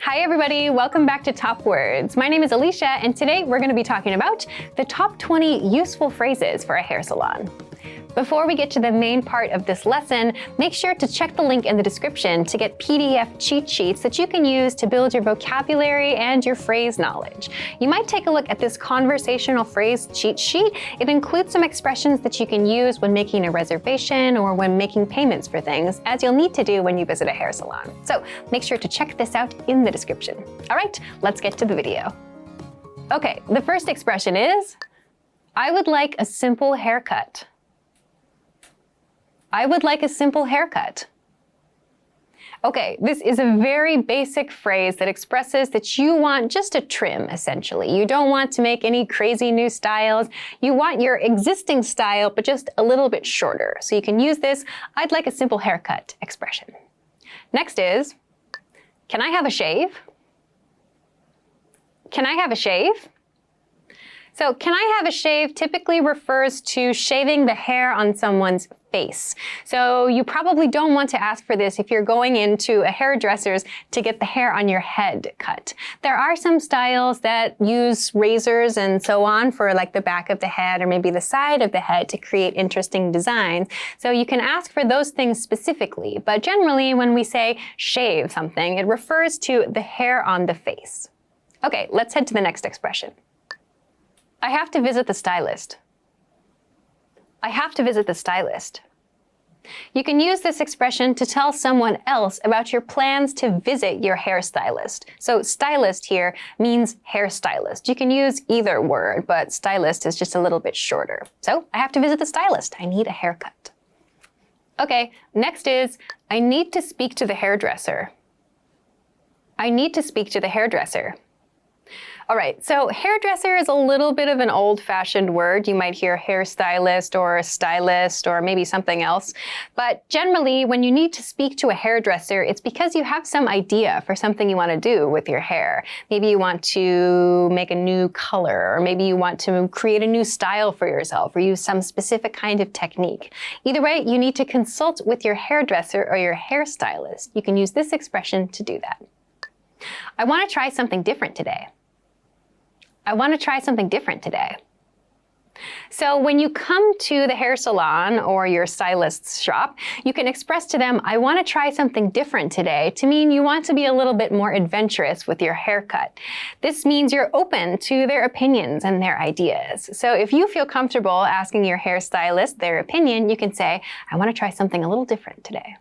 Hi everybody, welcome back to Top Words. My name is Alicia and today we're going to be talking about the top 20 useful phrases for a hair salon. Before we get to the main part of this lesson, make sure to check the link in the description to get PDF cheat sheets that you can use to build your vocabulary and your phrase knowledge. You might take a look at this conversational phrase cheat sheet. It includes some expressions that you can use when making a reservation or when making payments for things, as you'll need to do when you visit a hair salon. So make sure to check this out in the description. All right, let's get to the video. Okay, the first expression is, I would like a simple haircut. I would like a simple haircut. Okay, this is a very basic phrase that expresses that you want just a trim, essentially. You don't want to make any crazy new styles. You want your existing style, but just a little bit shorter. So you can use this, I'd like a simple haircut expression. Next is, can I have a shave? Can I have a shave? So, can I have a shave typically refers to shaving the hair on someone's face. So you probably don't want to ask for this if you're going into a hairdresser's to get the hair on your head cut. There are some styles that use razors and so on for like the back of the head or maybe the side of the head to create interesting designs. So you can ask for those things specifically, but generally when we say shave something, it refers to the hair on the face. Okay, let's head to the next expression. I have to visit the stylist. I have to visit the stylist. You can use this expression to tell someone else about your plans to visit your hairstylist. So stylist here means hairstylist. You can use either word, but stylist is just a little bit shorter. So I have to visit the stylist. I need a haircut. Okay, next is, I need to speak to the hairdresser. I need to speak to the hairdresser. All right, so hairdresser is a little bit of an old-fashioned word. You might hear hairstylist or stylist or maybe something else. But generally, when you need to speak to a hairdresser, it's because you have some idea for something you want to do with your hair. Maybe you want to make a new color, or maybe you want to create a new style for yourself or use some specific kind of technique. Either way, you need to consult with your hairdresser or your hairstylist. You can use this expression to do that. I want to try something different today. I want to try something different today. So when you come to the hair salon or your stylist's shop, you can express to them, I want to try something different today, to mean you want to be a little bit more adventurous with your haircut. This means you're open to their opinions and their ideas. So if you feel comfortable asking your hairstylist their opinion, you can say, I want to try something a little different today.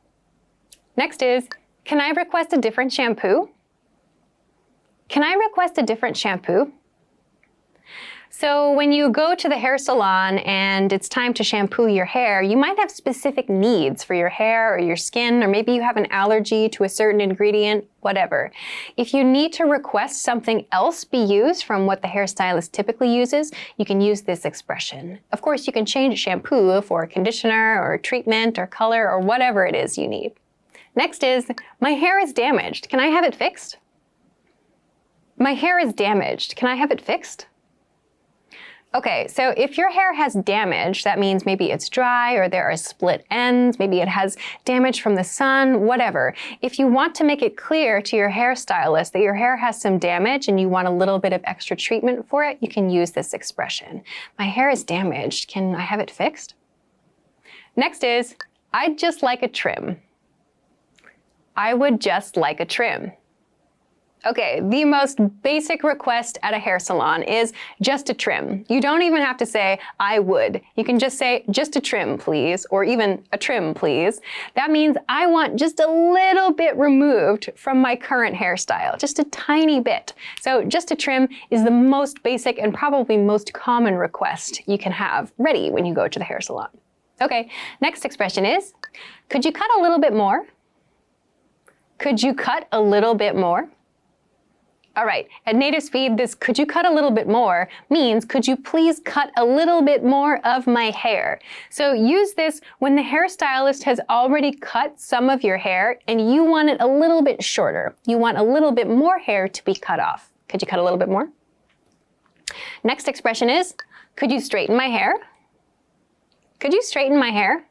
Next is, can I request a different shampoo? Can I request a different shampoo? So when you go to the hair salon and it's time to shampoo your hair, you might have specific needs for your hair or your skin, or maybe you have an allergy to a certain ingredient, whatever. If you need to request something else be used from what the hairstylist typically uses, you can use this expression. Of course, you can change shampoo for conditioner or treatment or color or whatever it is you need. Next is, my hair is damaged. Can I have it fixed? My hair is damaged. Can I have it fixed? Okay, so if your hair has damage, that means maybe it's dry or there are split ends, maybe it has damage from the sun, whatever. If you want to make it clear to your hairstylist that your hair has some damage and you want a little bit of extra treatment for it, you can use this expression. My hair is damaged. Can I have it fixed? Next is, I'd just like a trim. I would just like a trim. Okay, the most basic request at a hair salon is just a trim. You don't even have to say, I would. You can just say, just a trim, please, or even a trim, please. That means I want just a little bit removed from my current hairstyle, just a tiny bit. So just a trim is the most basic and probably most common request you can have ready when you go to the hair salon. Okay, next expression is, could you cut a little bit more? Could you cut a little bit more? All right, at native speed, this could you cut a little bit more means could you please cut a little bit more of my hair? So use this when the hairstylist has already cut some of your hair and you want it a little bit shorter. You want a little bit more hair to be cut off. Could you cut a little bit more? Next expression is, could you straighten my hair? Could you straighten my hair?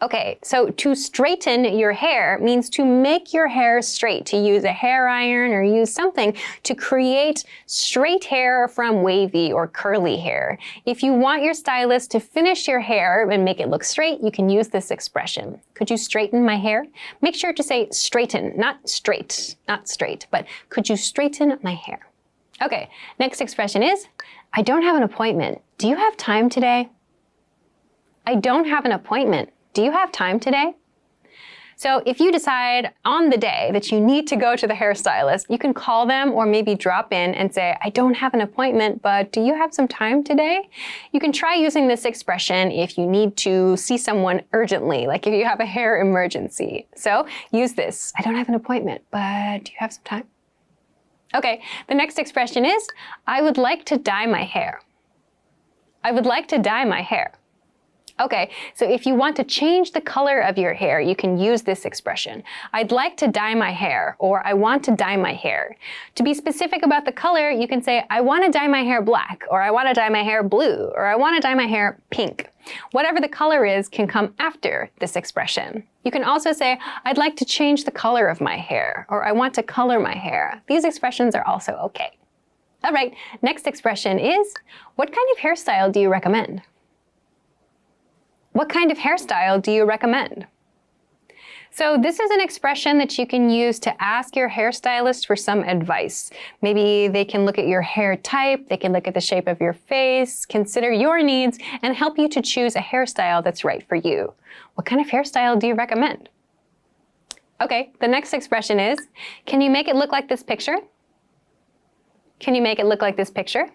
Okay, so to straighten your hair means to make your hair straight, to use a hair iron or use something to create straight hair from wavy or curly hair. If you want your stylist to finish your hair and make it look straight, you can use this expression. Could you straighten my hair? Make sure to say straighten, not straight, but could you straighten my hair? Okay, next expression is, I don't have an appointment. Do you have time today? I don't have an appointment. Do you have time today? So if you decide on the day that you need to go to the hairstylist, you can call them or maybe drop in and say, I don't have an appointment, but do you have some time today? You can try using this expression if you need to see someone urgently, like if you have a hair emergency. So use this, I don't have an appointment, but do you have some time? Okay, the next expression is, I would like to dye my hair. I would like to dye my hair. Okay, so if you want to change the color of your hair, you can use this expression. I'd like to dye my hair, or I want to dye my hair. To be specific about the color, you can say, I want to dye my hair black, or I want to dye my hair blue, or I want to dye my hair pink. Whatever the color is can come after this expression. You can also say, I'd like to change the color of my hair, or I want to color my hair. These expressions are also okay. All right, next expression is, what kind of hairstyle do you recommend? What kind of hairstyle do you recommend? So this is an expression that you can use to ask your hairstylist for some advice. Maybe they can look at your hair type, they can look at the shape of your face, consider your needs, and help you to choose a hairstyle that's right for you. What kind of hairstyle do you recommend? Okay, the next expression is, can you make it look like this picture? Can you make it look like this picture?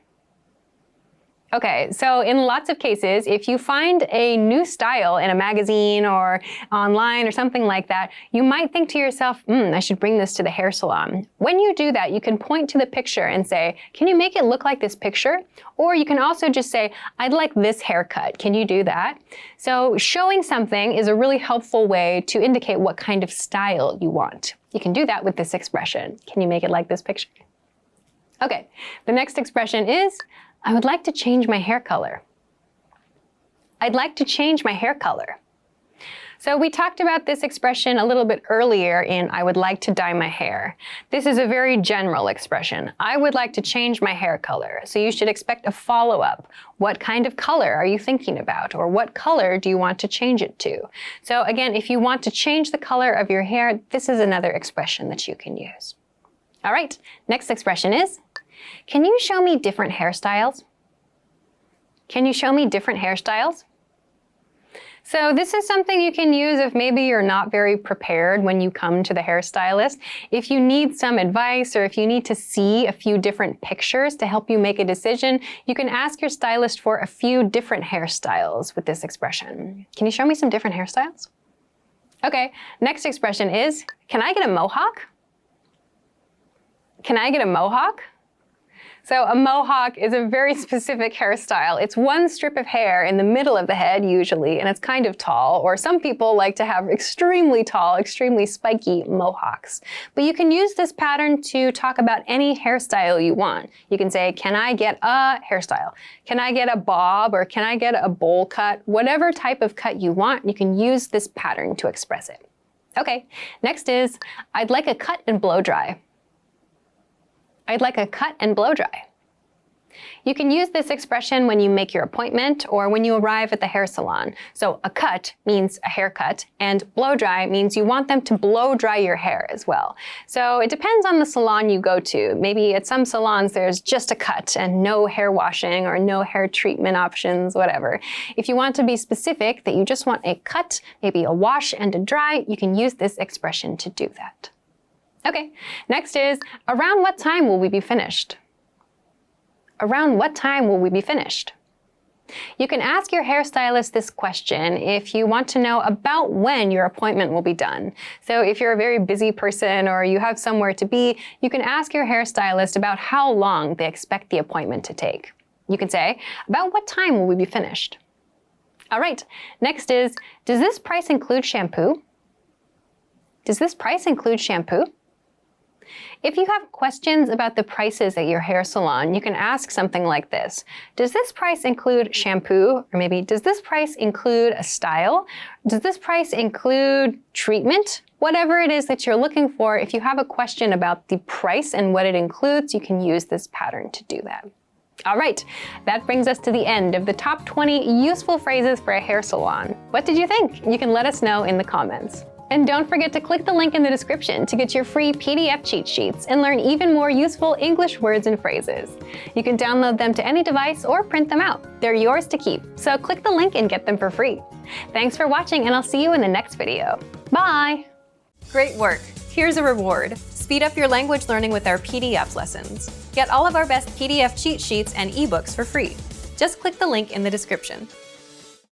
Okay, so in lots of cases, if you find a new style in a magazine or online or something like that, you might think to yourself, I should bring this to the hair salon. When you do that, you can point to the picture and say, can you make it look like this picture? Or you can also just say, I'd like this haircut. Can you do that? So showing something is a really helpful way to indicate what kind of style you want. You can do that with this expression. Can you make it like this picture? Okay, the next expression is, I would like to change my hair color. I'd like to change my hair color. So we talked about this expression a little bit earlier in I would like to dye my hair. This is a very general expression. I would like to change my hair color. So you should expect a follow-up. What kind of color are you thinking about? Or what color do you want to change it to? So again, if you want to change the color of your hair, this is another expression that you can use. All right, next expression is, can you show me different hairstyles? Can you show me different hairstyles? So this is something you can use if maybe you're not very prepared when you come to the hairstylist. If you need some advice or if you need to see a few different pictures to help you make a decision, you can ask your stylist for a few different hairstyles with this expression. Can you show me some different hairstyles? Okay, next expression is, can I get a mohawk? Can I get a mohawk? So a mohawk is a very specific hairstyle. It's one strip of hair in the middle of the head usually, and it's kind of tall, or some people like to have extremely tall, extremely spiky mohawks. But you can use this pattern to talk about any hairstyle you want. You can say, can I get a hairstyle? Can I get a bob, or can I get a bowl cut? Whatever type of cut you want, you can use this pattern to express it. Okay, next is, I'd like a cut and blow dry. I'd like a cut and blow dry. You can use this expression when you make your appointment or when you arrive at the hair salon. So a cut means a haircut, and blow dry means you want them to blow dry your hair as well. So it depends on the salon you go to. Maybe at some salons there's just a cut and no hair washing or no hair treatment options, whatever. If you want to be specific that you just want a cut, maybe a wash and a dry, you can use this expression to do that. Okay, next is, around what time will we be finished? Around what time will we be finished? You can ask your hairstylist this question if you want to know about when your appointment will be done. So if you're a very busy person or you have somewhere to be, you can ask your hairstylist about how long they expect the appointment to take. You can say, about what time will we be finished? All right, next is, does this price include shampoo? Does this price include shampoo? If you have questions about the prices at your hair salon, you can ask something like this. Does this price include shampoo? Or maybe, does this price include a style? Does this price include treatment? Whatever it is that you're looking for, if you have a question about the price and what it includes, you can use this pattern to do that. All right, that brings us to the end of the top 20 useful phrases for a hair salon. What did you think? You can let us know in the comments. And don't forget to click the link in the description to get your free PDF cheat sheets and learn even more useful English words and phrases. You can download them to any device or print them out. They're yours to keep, so click the link and get them for free. Thanks for watching, and I'll see you in the next video. Bye! Great work! Here's a reward. Speed up your language learning with our PDF lessons. Get all of our best PDF cheat sheets and ebooks for free. Just click the link in the description.